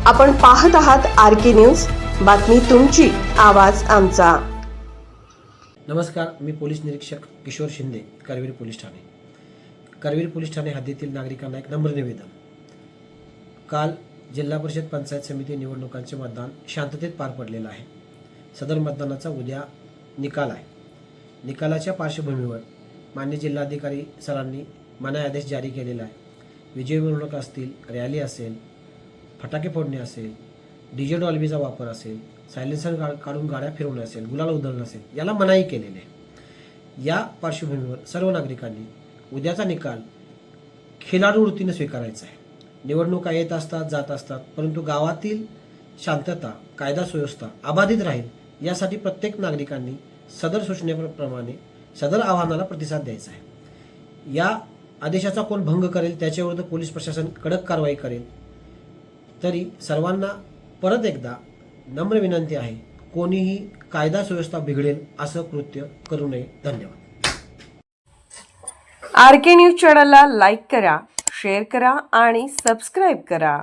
आपण पाहत आहात RK न्यूज, बातमी तुमची, आवाज आमचा। नमस्कार, मी पोलीस निरीक्षक किशोर शिंदे, करवीर पोलीस ठाणे। करवीर पोलीस ठाणे हद्दीतील नागरिकांना एक नम्र निवेदन। काल जिल्हा परिषद पंचायत समिती निवडणुकांचे मतदान शांततेत पार पडलेलं आहे। सदर मतदानाचा उद्या निकाल आहे। निकालाच्या पार्श्वभूमीवर माननीय जिल्हाधिकारी सरांनी मनाई आदेश जारी केलेला आहे। विजय मिरवणूक असतील, रॅली असेल, फटाके फोडणे असेल, डीजे डॉल्बीचा वापर असेल, सायलेन्सर काढून गाड्या फिरवणे असेल, गुलाल उधळणे असेल, याला मनाई केलेली आहे। या पार्श्वभूमीवर सर्व नागरिकांनी उद्याचा निकाल खिलाडू वृत्तीने स्वीकारायचा आहे। निवडणुका येत असतात, जात असतात, परंतु गावातील शांतता, कायदा सुव्यवस्था अबाधित राहील यासाठी प्रत्येक नागरिकांनी सदर सूचनेप्रमाणे सदर आवाहनाला प्रतिसाद द्यायचा आहे। या आदेशाचा कोण भंग करेल त्याच्याविरुद्ध पोलीस प्रशासन कडक कारवाई करेल। तरी सर्वांना परत एकदा नम्र विनंती आहे, कोणीही कायदा सुव्यवस्था बिघडेल असं कृत्य करू नये। धन्यवाद। RK न्यूज चॅनलला लाईक करा, शेअर करा आणि सबस्क्राईब करा।